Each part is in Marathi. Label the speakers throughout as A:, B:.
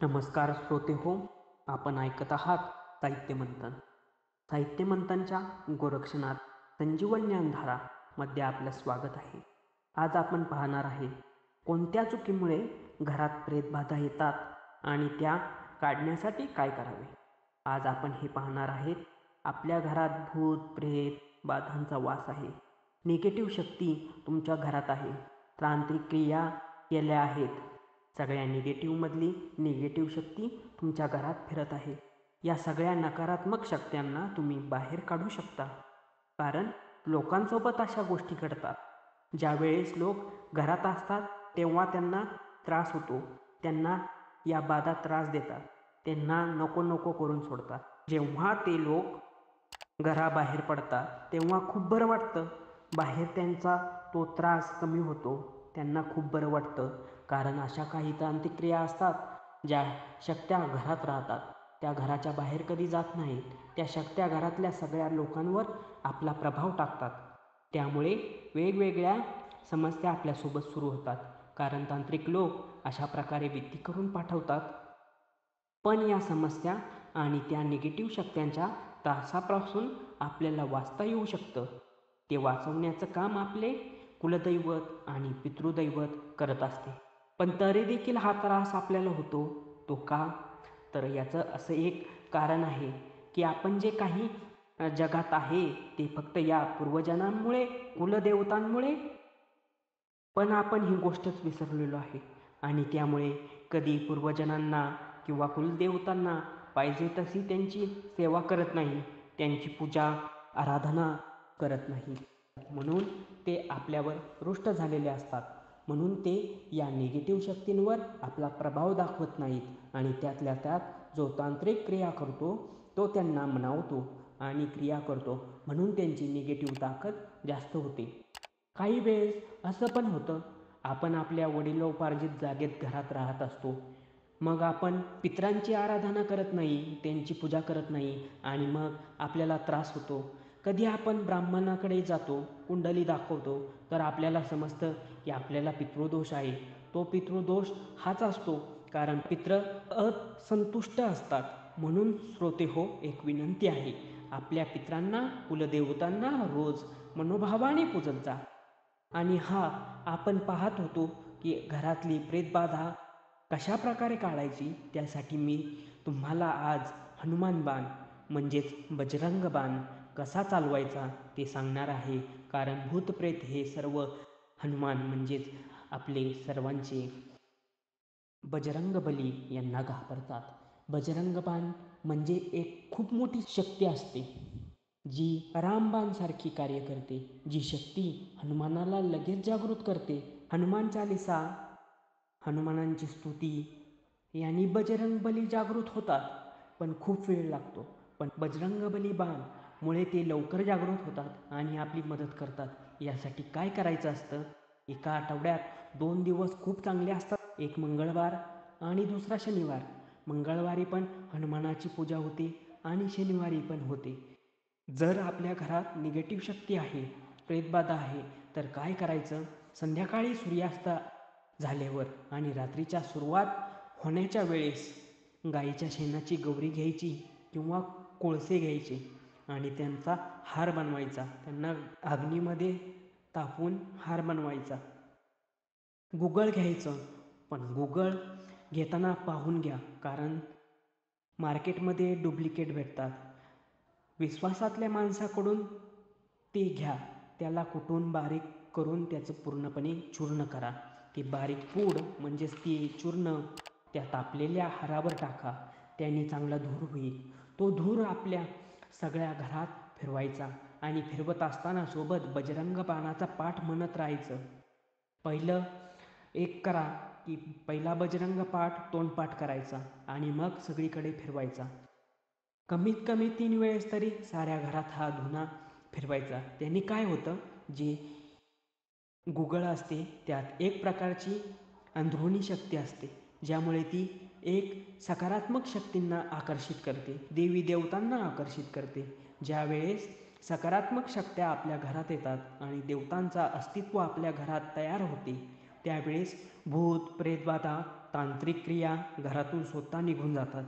A: नमस्कार श्रोते हो, आपण ऐकत आहात साहित्य मंथन. साहित्य मंथनच्या गोरक्षणात संजीवन ज्ञानधारामध्ये आपलं स्वागत आहे. आज आपण पाहणार आहे कोणत्या चुकीमुळे घरात प्रेतबाधा येतात आणि त्या काढण्यासाठी काय करावे. आज आपण हे पाहणार आहेत. आपल्या घरात भूत प्रेत बाधांचा वास आहे. निगेटिव्ह शक्ती तुमच्या घरात आहे. तांत्रिक क्रिया केल्या आहेत. सगळ्या निगेटिव्हमधली निगेटिव्ह शक्ती तुमच्या घरात फिरत आहे. या सगळ्या नकारात्मक शक्त्यांना तुम्ही बाहेर काढू शकता. कारण लोकांसोबत अशा गोष्टी घडतात. ज्यावेळेस लोक घरात असतात तेव्हा त्यांना त्रास होतो. त्यांना या बाधा त्रास देतात. त्यांना नको नको करून सोडतात. जेव्हा ते लोक घराबाहेर पडतात तेव्हा खूप बरं वाटतं. बाहेर त्यांचा तो त्रास कमी होतो. त्यांना खूप बरं वाटतं. कारण अशा काही तांत्रिक क्रिया असतात ज्या शक्त्या घरात राहतात. त्या घराच्या बाहेर कधी जात नाहीत. त्या शक्त्या घरातल्या सगळ्या लोकांवर आपला प्रभाव टाकतात. त्यामुळे वेगवेगळ्या समस्या आपल्यासोबत सुरू होतात. कारण तांत्रिक लोक अशा प्रकारे विधी करून पाठवतात. पण या समस्या आणि त्या निगेटिव्ह शक्त्यांच्या त्रासापासून आपल्याला वाचता येऊ शकतं. ते वाचवण्याचं काम आपले कुलदैवत आणि पितृदैवत करत असते. पण तरी देखील हा त्रास आपल्याला होतो. तो का? तर याचं असं एक कारण आहे की आपण जे काही जगात आहे ते फक्त या पूर्वजनांमुळे, कुलदेवतांमुळे. पण आपण ही गोष्टच विसरलेलो आहे आणि त्यामुळे कधी पूर्वजनांना किंवा कुलदेवतांना पाहिजे तशी त्यांची सेवा करत नाही. त्यांची पूजा आराधना करत नाही. म्हणून ते आपल्यावर रुष्ट झालेले असतात. म्हणून ते या निगेटिव्ह शक्तींवर आपला प्रभाव दाखवत नाहीत आणि त्यातल्या त्यात जो तांत्रिक क्रिया करतो तो त्यांना मनावतो आणि क्रिया करतो. म्हणून त्यांची निगेटिव्ह ताकद जास्त होते. काही वेळेस असं पण होतं, आपण आपल्या वडिलोपार्जित जागेत घरात राहत असतो. मग आपण पितरांची आराधना करत नाही, त्यांची पूजा करत नाही आणि मग आपल्याला त्रास होतो. कधी आपण ब्राह्मणाकडे जातो, कुंडली दाखवतो, तर आपल्याला समजतं की आपल्याला पितृदोष आहे. तो पितृदोष हाच असतो कारण पितृ असंतुष्ट असतात. म्हणून श्रोते हो, एक विनंती आहे, आपल्या पितरांना, कुलदेवतांना रोज मनोभावाने पूजत जा. आणि आपण पाहत होतो की घरातली प्रेतबाधा कशा प्रकारे काढायची. त्यासाठी मी तुम्हाला आज हनुमान बाण म्हणजेच बजरंग बाण कसा चालवायचा ते सांगणार आहे. कारण भूतप्रेत हे सर्व हनुमान म्हणजेच आपले सर्वांचे बजरंगबली यांना घाबरतात. बजरंग बाण म्हणजे एक खूप मोठी शक्ती असते जी रामबाणसारखी कार्य करते. जी शक्ती हनुमानाला लगेच जागृत करते. हनुमान चालिसा, हनुमानांची स्तुती यांनी बजरंगबली जागृत होतात. पण खूप वेळ लागतो. पण बजरंगबली बाणमुळे ते लवकर जागृत होतात आणि आपली मदत करतात. यासाठी काय करायचं असतं, एका आठवड्यात 2 दिवस खूप चांगले असतात. एक मंगळवार आणि दुसरा शनिवार. मंगळवारी पण हनुमानाची पूजा होते आणि शनिवारी पण होते. जर आपल्या घरात निगेटिव्ह शक्ती आहे, प्रेतबाधा आहे, तर काय करायचं, संध्याकाळी सूर्यास्त झाल्यावर आणि रात्रीच्या सुरुवात होण्याच्या वेळेस गाईच्या शेणाची गौरी घ्यायची किंवा कोळसे घ्यायचे आणि त्यांचा हार बनवायचा. त्यांना अग्नीमध्ये तापवून हार बनवायचा. गुगळ घ्यायचं, पण गुगळ घेताना पाहून घ्या, कारण मार्केटमध्ये डुप्लिकेट भेटतात. विश्वासातल्या माणसाकडून ते घ्या. त्याला कुटून बारीक करून त्याचं पूर्णपणे चूर्ण करा. ते बारीक पूड म्हणजेच ती चूर्ण त्या तापलेल्या हारावर टाका. त्याने चांगला धूर होईल. तो धूर आपल्या सगळ्या घरात फिरवायचा आणि फिरवत असताना सोबत बजरंग बाणाचा पाठ म्हणत राहायचं. पहिलं एक करा की पहिला बजरंग पाठ तोंडपाठ करायचा आणि मग सगळीकडे फिरवायचा. कमीत कमी 3 वेळेस तरी साऱ्या घरात हा धुना फिरवायचा. त्यांनी काय होतं, जे गुगळ असते त्यात एक प्रकारची अंदरुनी शक्ती असते, ज्यामुळे ती एक सकारात्मक शक्तींना आकर्षित करते, देवी देवतांना आकर्षित करते. ज्यावेळेस सकारात्मक शक्त्या आपल्या घरात येतात आणि देवतांचा अस्तित्व आपल्या घरात तयार होते, त्यावेळेस भूत प्रेतबाधा तांत्रिक क्रिया घरातून स्वतः निघून जातात.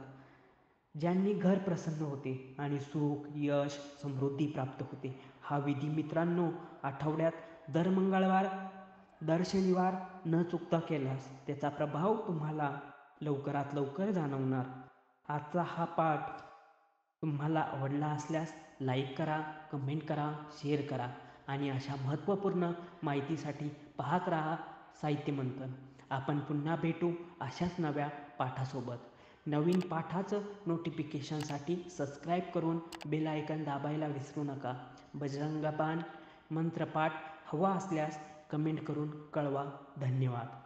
A: ज्यांनी घर प्रसन्न होते आणि सुख यश समृद्धी प्राप्त होते. हा विधी मित्रांनो आठवड्यात दर मंगळवार दर शनिवार न चुकता केलास त्याचा प्रभाव तुम्हाला लवकरात लवकर जाणवणार. आजचा हा पाठ तुम्हाला आवडला असल्यास लाईक करा, कमेंट करा, शेअर करा आणि अशा महत्त्वपूर्ण माहितीसाठी पाहत राहा साहित्य मंथन. आपण पुन्हा भेटू अशाच नव्या पाठासोबत. नवीन पाठाचं नोटिफिकेशनसाठी सबस्क्राईब करून बेल आयकॉन दाबायला विसरू नका. बजरंग बाण मंत्रपाठ हवा असल्यास कमेंट करून कळवा. धन्यवाद.